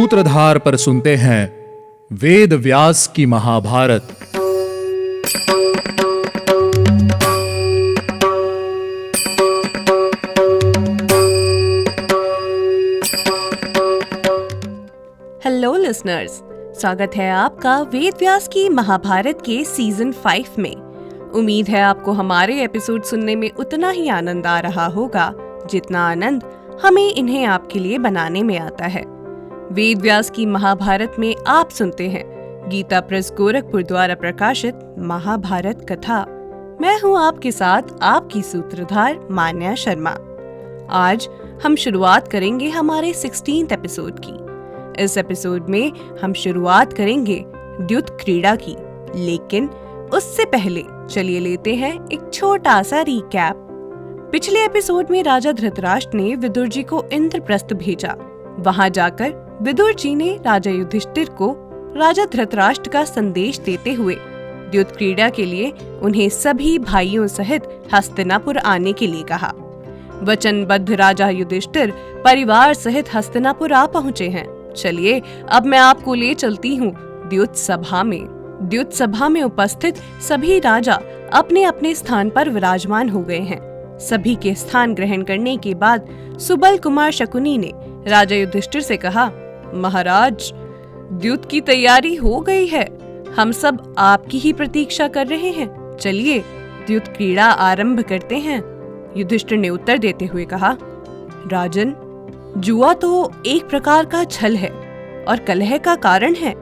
सूत्रधार पर सुनते हैं वेद व्यास की महाभारत। हेलो लिसनर्स, स्वागत है आपका वेद व्यास की महाभारत के सीजन 5 में। उम्मीद है आपको हमारे एपिसोड सुनने में उतना ही आनंद आ रहा होगा जितना आनंद हमें इन्हें आपके लिए बनाने में आता है। वेद व्यास की महाभारत में आप सुनते हैं गीता प्रेस गोरखपुर द्वारा प्रकाशित महाभारत कथा। मैं हूँ आपके साथ आपकी सूत्रधार मान्या शर्मा। आज हम शुरुआत करेंगे हमारे 16th एपिसोड की। इस एपिसोड में हम शुरुआत करेंगे द्युत क्रीड़ा की, लेकिन उससे पहले चलिए लेते हैं एक छोटा सा रिकैप। पिछले एपिसोड में राजा धृतराष्ट्र ने विदुर जी को इंद्रप्रस्थ भेजा। वहां जाकर विदुर जी ने राजा युधिष्ठिर को राजा धृतराष्ट्र का संदेश देते हुए द्युत क्रीड़ा के लिए उन्हें सभी भाइयों सहित हस्तिनापुर आने के लिए कहा। वचनबद्ध राजा युधिष्ठिर परिवार सहित हस्तिनापुर आ पहुँचे हैं। चलिए अब मैं आपको ले चलती हूँ द्युत सभा में। द्युत सभा में उपस्थित सभी राजा अपने अपने स्थान पर विराजमान हो गए हैं। सभी के स्थान ग्रहण करने के बाद सुबल कुमार शकुनी ने राजा युधिष्ठिर से कहा, महाराज, द्युत की तैयारी हो गई है। हम सब आपकी ही प्रतीक्षा कर रहे हैं। चलिए द्युत क्रीड़ा आरंभ करते हैं। युधिष्ठिर ने उत्तर देते हुए कहा, राजन, जुआ तो एक प्रकार का छल है और कलह का कारण है।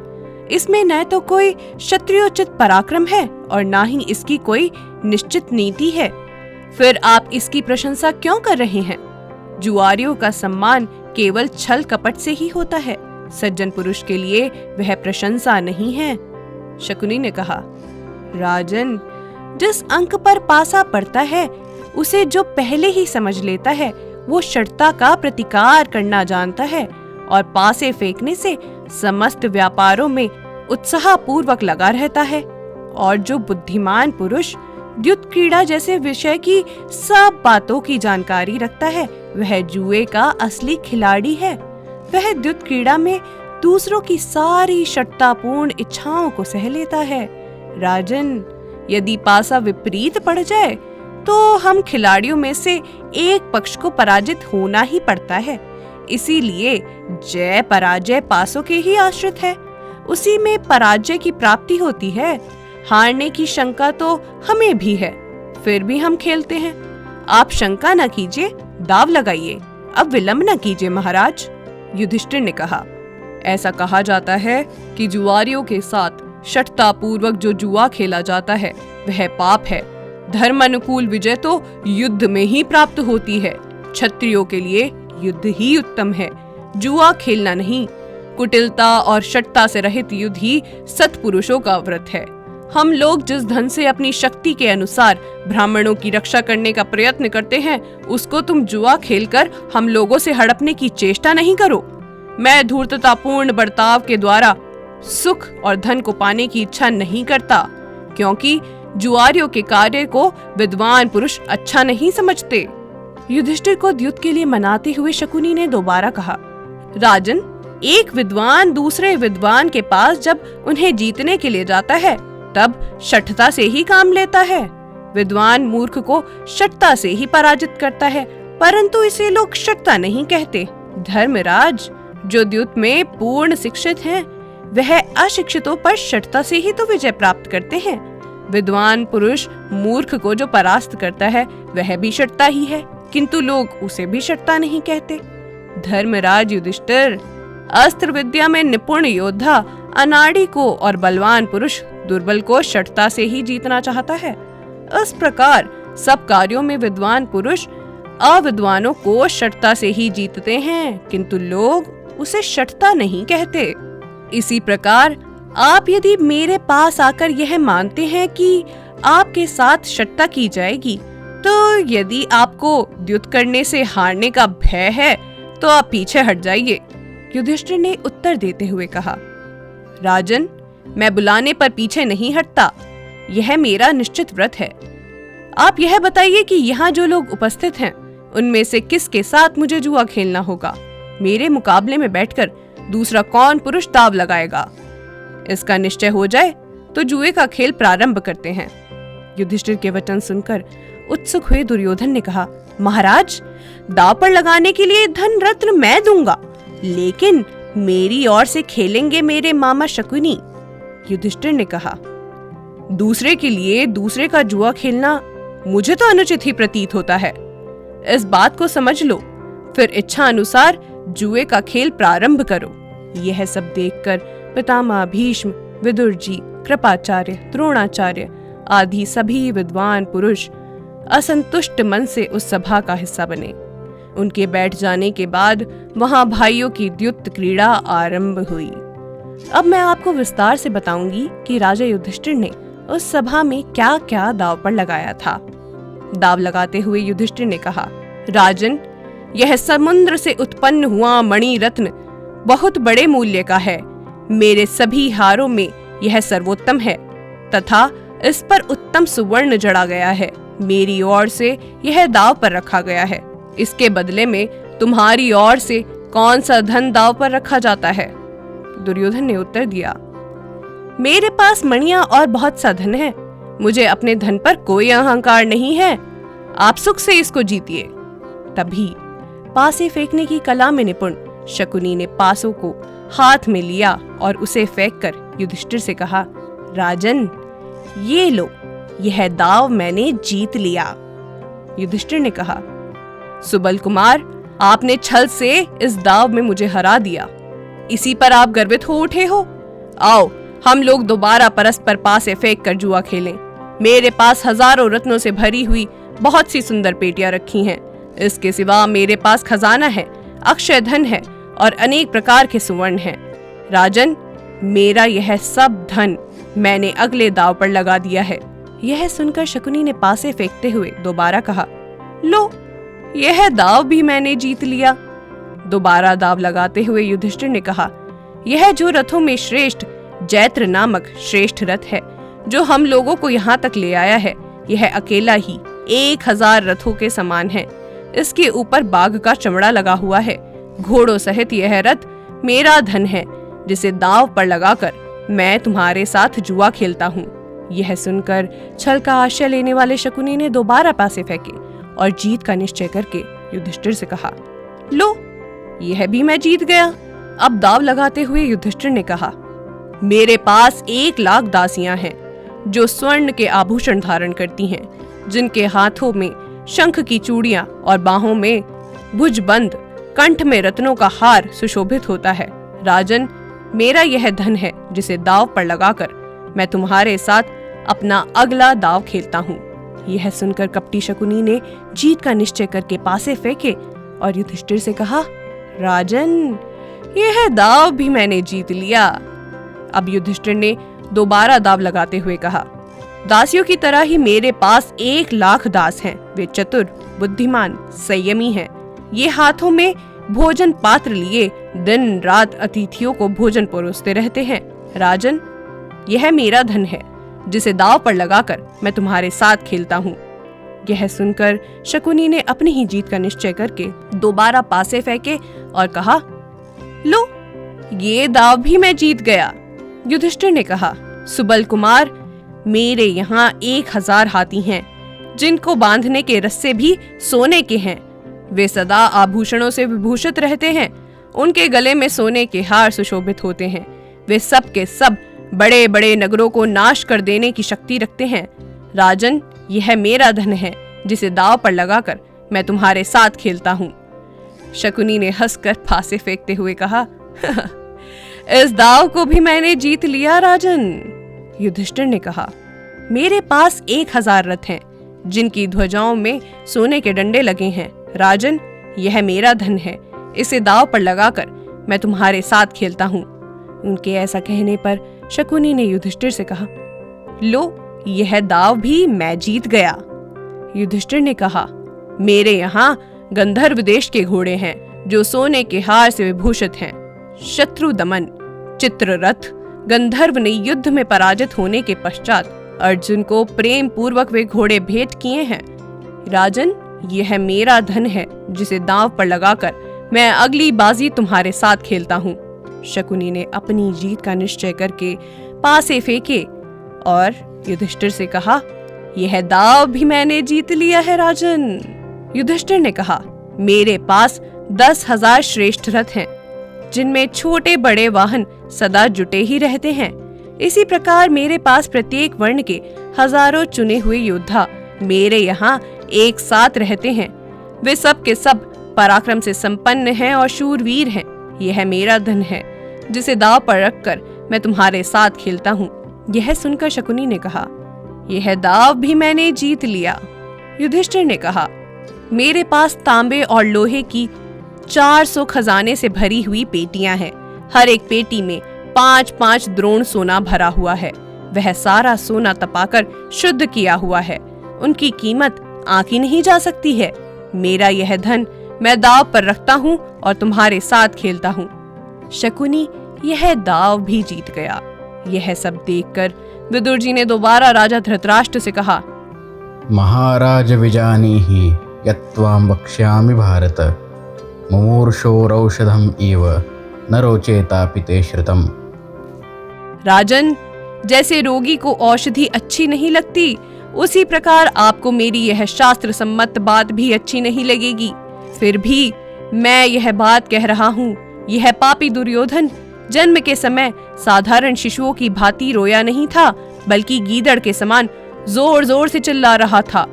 इसमें न तो कोई क्षत्रियोचित पराक्रम है और ना ही इसकी कोई निश्चित नीति है। फिर आप इसकी प्रशंसा क्यों कर रहे हैं? जुआरियों का सम्मान केवल छल कपट से ही होता है। सज्जन पुरुष के लिए वह प्रशंसा नहीं है। शकुनी ने कहा, राजन, जिस अंक पर पासा पड़ता है उसे जो पहले ही समझ लेता है वो शर्ता का प्रतिकार करना जानता है और पासे फेंकने से समस्त व्यापारों में उत्साह पूर्वक लगा रहता है। और जो बुद्धिमान पुरुष द्युत क्रीड़ा जैसे विषय की सब बातों की जानकारी रखता है वह जुए का असली खिलाड़ी है। वह द्युत क्रीड़ा में दूसरों की सारी शर्तापूर्ण इच्छाओं को सह लेता है। राजन, यदि पासा विपरीत पड़ जाए तो हम खिलाड़ियों में से एक पक्ष को पराजित होना ही पड़ता है। इसीलिए जय पराजय पासों के ही आश्रित है। उसी में पराजय की प्राप्ति होती है। हारने की शंका तो हमें भी है, फिर भी हम खेलते हैं। आप शंका न कीजिए, दाव लगाइए। अब विलंब न कीजिए महाराज। युधिष्ठिर ने कहा, ऐसा कहा जाता है कि जुआरियों के साथ शठता पूर्वक जो जुआ खेला जाता है वह पाप है। धर्म अनुकूल विजय तो युद्ध में ही प्राप्त होती है। क्षत्रियों के लिए युद्ध ही उत्तम है, जुआ खेलना नहीं। कुटिलता और शठता से रहित युद्ध ही सत्पुरुषों का व्रत है। हम लोग जिस धन से अपनी शक्ति के अनुसार ब्राह्मणों की रक्षा करने का प्रयत्न करते हैं उसको तुम जुआ खेलकर हम लोगों से हड़पने की चेष्टा नहीं करो। मैं धूर्ततापूर्ण बर्ताव के द्वारा सुख और धन को पाने की इच्छा नहीं करता, क्योंकि जुआरियों के कार्य को विद्वान पुरुष अच्छा नहीं समझते। युधिष्ठिर को द्युत के लिए मनाते हुए शकुनी ने दोबारा कहा, राजन, एक विद्वान दूसरे विद्वान के पास जब उन्हें जीतने के लिए जाता है तब शठता से ही काम लेता है। विद्वान मूर्ख को शठता से ही पराजित करता है, परंतु इसे लोग शठता नहीं कहते। धर्मराज, जो द्युत में पूर्ण शिक्षित हैं, वह अशिक्षितों पर शठता से ही तो विजय प्राप्त करते हैं। विद्वान पुरुष मूर्ख को जो परास्त करता है वह भी शठता ही है, किंतु लोग उसे भी शठता नहीं कहते। धर्मराज युधिष्ठिर, अस्त्र विद्या में निपुण योद्धा अनाड़ी को और बलवान पुरुष दुर्बल को शठता से ही जीतना चाहता है। इस प्रकार सब कार्यों में विद्वान पुरुष अविद्वानों को शठता से ही जीतते हैं, किंतु लोग उसे शठता नहीं कहते। इसी प्रकार आप यदि मेरे पास आकर यह मानते हैं कि आपके साथ शठता की जाएगी, तो यदि आपको द्युत करने से हारने का भय है तो आप पीछे हट जाइए। युधिष्ठिर ने उत्तर देते हुए कहा, राजन, मैं बुलाने पर पीछे नहीं हटता। यह मेरा निश्चित व्रत है। आप यह बताइए कि यहाँ जो लोग उपस्थित हैं उनमें से किसके साथ मुझे जुआ खेलना होगा। मेरे मुकाबले में बैठकर दूसरा कौन पुरुष दाव लगाएगा। इसका निश्चय हो जाए तो जुए का खेल प्रारंभ करते हैं। युधिष्ठिर के वचन सुनकर उत्सुक हुए दुर्योधन ने कहा, महाराज, दाव पर लगाने के लिए धन रत्न मैं दूंगा, लेकिन मेरी ओर से खेलेंगे मेरे मामा शकुनी। युधिष्ठिर ने कहा, दूसरे के लिए दूसरे का जुआ खेलना मुझे तो अनुचित ही प्रतीत होता है। इस बात को समझ लो, फिर इच्छा अनुसार जुए का खेल प्रारंभ करो। यह सब देखकर पितामह भीष्म, विदुर जी, कृपाचार्य, द्रोणाचार्य आदि सभी विद्वान पुरुष असंतुष्ट मन से उस सभा का हिस्सा बने। उनके बैठ जाने के बाद वहां भाइयों की द्युत क्रीड़ा आरंभ हुई। अब मैं आपको विस्तार से बताऊंगी कि राजा युधिष्ठिर ने उस सभा में क्या क्या दाव पर लगाया था। दाव लगाते हुए युधिष्ठिर ने कहा, राजन, यह समुद्र से उत्पन्न हुआ मणि रत्न बहुत बड़े मूल्य का है। मेरे सभी हारों में यह सर्वोत्तम है तथा इस पर उत्तम सुवर्ण जड़ा गया है। मेरी ओर से यह दाव पर रखा गया है। इसके बदले में तुम्हारी ओर से कौन सा धन दाव पर रखा जाता है। दुर्योधन ने उत्तर दिया, मेरे पास मणियां और बहुत सा धन है। मुझे अपने धन पर कोई अहंकार नहीं है। आप सुख से इसको जीतिए। तभी पासे फेंकने की कला में निपुण शकुनी ने पासों को हाथ में लिया और उसे फेंककर युधिष्ठिर से कहा, राजन, ये लो, यह दाव मैंने जीत लिया। युधिष्ठिर ने कहा, सुबल कुमार, आपने छल से इस दाव में मुझे हरा दिया। इसी पर आप गर्वित हो उठे हो। आओ, हम लोग दोबारा परस्पर पासे फेंक कर जुआ खेलें। मेरे पास हजारों रत्नों से भरी हुई बहुत सी सुंदर पेटियां रखी हैं। इसके सिवा मेरे पास खजाना है, अक्षय धन है और अनेक प्रकार के सुवर्ण हैं। राजन, मेरा यह सब धन मैंने अगले दाव पर लगा दिया है। यह सुनकर शकुनी ने पासे फेंकते हुए दोबारा कहा, लो, यह दाव भी मैंने जीत लिया। दोबारा दाव लगाते हुए युधिष्ठिर ने कहा, यह जो रथों में श्रेष्ठ जैत्र नामक श्रेष्ठ रथ है, जो हम लोगों को यहाँ तक ले आया है, यह अकेला ही 1000 रथों के समान है। इसके ऊपर बाघ का चमड़ा लगा हुआ है। घोड़ों सहित यह रथ मेरा धन है, जिसे दाव पर लगाकर मैं तुम्हारे साथ जुआ खेलता हूँ। यह सुनकर छल का आश्रय लेने वाले शकुनी ने दोबारा पासे फेंके और जीत का निश्चय करके युधिष्ठिर से कहा, लो, यह भी मैं जीत गया। अब दाव लगाते हुए युधिष्ठिर ने कहा, मेरे पास 1,00,000 दासियां हैं, जो स्वर्ण के आभूषण धारण करती हैं, जिनके हाथों में शंख की चूड़ियां और बाहों में भुजबंद, कंठ में रत्नों का हार सुशोभित होता है। राजन, मेरा यह धन है, जिसे दाव पर लगाकर मैं तुम्हारे साथ अपना अगला दाव खेलता हूँ। यह सुनकर कपटी शकुनी ने जीत का निश्चय करके पासे फेंके और युधिष्ठिर से कहा, राजन, यह दाव भी मैंने जीत लिया। अब युधिष्ठिर ने दोबारा दाव लगाते हुए कहा, दासियों की तरह ही मेरे पास 1,00,000 दास हैं। वे चतुर, बुद्धिमान, संयमी हैं। ये हाथों में भोजन पात्र लिए दिन रात अतिथियों को भोजन परोसते रहते हैं। राजन, यह मेरा धन है, जिसे दाव पर लगाकर मैं तुम्हारे साथ खेलता हूँ। यह सुनकर शकुनी ने अपनी ही जीत का निश्चय करके दोबारा पासे फेंके और कहा, लो, ये दाव भी मैं जीत गया। युधिष्ठिर ने कहा, सुबल कुमार, मेरे यहाँ 1000 हाथी हैं, जिनको बांधने के रस्से भी सोने के हैं। वे सदा आभूषणों से विभूषित रहते हैं। उनके गले में सोने के हार सुशोभित होते हैं। वे सब के सब बड़े बड़े नगरों को नाश कर देने की शक्ति रखते हैं। राजन, यह मेरा धन है, जिसे दाव पर लगाकर मैं तुम्हारे साथ खेलता हूँ। शकुनी ने हंसकर फांसे फेंकते हुए कहा, इस दाव को भी मैंने जीत लिया। राजन, युधिष्ठिर ने कहा, मेरे पास 1000 रथ हैं, जिनकी ध्वजाओं में सोने के डंडे लगे हैं। राजन, यह मेरा धन है, इसे दाव पर लगाकर मैं तुम्हारे साथ खेलता हूँ। उनके ऐसा कहने पर शकुनी ने युधिष्ठिर से कहा, लो, यह दाव भी मैं जीत गया। युधिष्ठिर ने कहा, मेरे यहाँ गंधर्व देश के घोड़े हैं, जो सोने के हार से विभूषित हैं। शत्रु दमन चित्ररथ गंधर्व ने युद्ध में पराजित होने के पश्चात अर्जुन को प्रेम पूर्वक वे घोड़े भेंट किए हैं। राजन, यह मेरा धन है, जिसे दांव पर लगाकर मैं अगली बाजी तुम्हारे साथ खेलता हूँ। शकुनी ने अपनी जीत का निश्चय करके पासे फेंके और युधिष्ठिर से कहा, यह दाव भी मैंने जीत लिया है राजन। युधिष्ठिर ने कहा, मेरे पास 10,000 श्रेष्ठ रथ हैं, जिनमें छोटे बड़े वाहन सदा जुटे ही रहते हैं। इसी प्रकार मेरे पास प्रत्येक वर्ण के हजारों चुने हुए योद्धा मेरे यहाँ एक साथ रहते हैं। वे सब के सब पराक्रम से संपन्न हैं और शूरवीर हैं। यह मेरा धन है, जिसे दाव पर रखकर मैं तुम्हारे साथ खेलता हूँ। यह सुनकर शकुनी ने कहा, यह दाव भी मैंने जीत लिया। युधिष्ठिर ने कहा, मेरे पास तांबे और लोहे की 400 खजाने से भरी हुई पेटियां हैं। हर एक पेटी में 5-5 द्रोण सोना भरा हुआ है। वह सारा सोना तपाकर शुद्ध किया हुआ है। उनकी कीमत आंकी नहीं जा सकती है। मेरा यह धन मैं दाव पर रखता हूँ और तुम्हारे साथ खेलता हूँ। शकुनी यह दाव भी जीत गया। यह सब देखकर विदुर जी ने दोबारा राजा धृतराष्ट्र से कहा, महाराज विजानीहि यत्त्वां वक्ष्यामि भारत, मुमूर्षोरौषधम् इव न रोचेतापि ते श्रुतम्। राजन, जैसे रोगी को औषधि अच्छी नहीं लगती, उसी प्रकार आपको मेरी यह शास्त्र सम्मत बात भी अच्छी नहीं लगेगी। फिर भी मैं यह बात कह रहा हूँ, यह पापी दुर्योधन जन्म के समय साधारण शिशुओं की भांति रोया नहीं था, बल्कि गीदड़ के समान जोर जोर से चिल्ला रहा था।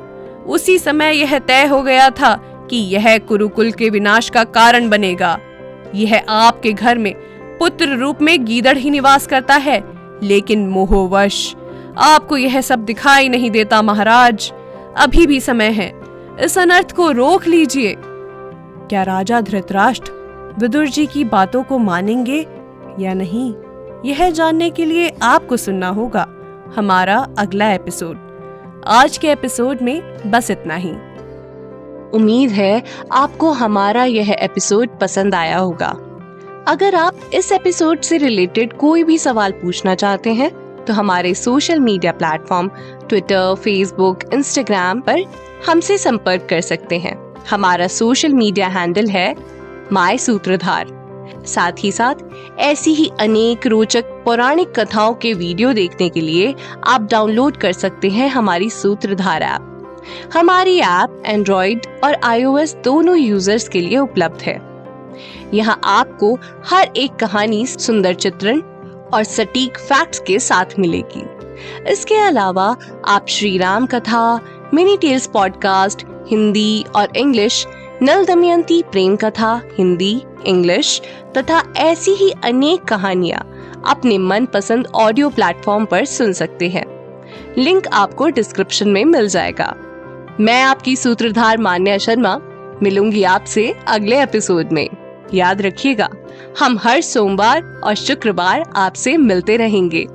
उसी समय यह तय हो गया था कि यह कुरुकुल के विनाश का कारण बनेगा। यह आपके घर में पुत्र रूप में गीदड़ ही निवास करता है, लेकिन मोहवश आपको यह सब दिखाई नहीं देता। महाराज, अभी भी समय है, इस अनर्थ को रोक लीजिए। क्या राजा धृतराष्ट्र विदुर जी की बातों को मानेंगे या नहीं, यह जानने के लिए आपको सुनना होगा हमारा अगला एपिसोड। आज के एपिसोड में बस इतना ही। उम्मीद है आपको हमारा यह एपिसोड पसंद आया होगा। अगर आप इस एपिसोड से रिलेटेड कोई भी सवाल पूछना चाहते हैं तो हमारे social media platform Twitter, Facebook, Instagram पर हमसे संपर्क कर सकते हैं। हमारा सोशल मीडिया हैंडल है माय सूत्रधार। साथ ही साथ ऐसी ही अनेक रोचक पौराणिक कथाओं के वीडियो देखने के लिए आप डाउनलोड कर सकते हैं हमारी सूत्रधार ऐप। हमारी ऐप एंड्रॉइड और iOS दोनों यूजर्स के लिए उपलब्ध है। यहाँ आपको हर एक कहानी सुंदर चित्रण और सटीक फैक्ट्स के साथ मिलेगी। इसके अलावा आप श्री राम कथा, मिनी टेल्स पॉडकास्ट हिंदी और इंग्लिश, नल दमयंती प्रेम कथा हिंदी, इंग्लिश तथा ऐसी ही अनेक कहानियाँ अपने मनपसंद ऑडियो प्लेटफॉर्म पर सुन सकते हैं। लिंक आपको डिस्क्रिप्शन में मिल जाएगा। मैं आपकी सूत्रधार मान्या शर्मा मिलूंगी आपसे अगले एपिसोड में। याद रखिएगा, हम हर सोमवार और शुक्रवार आपसे मिलते रहेंगे।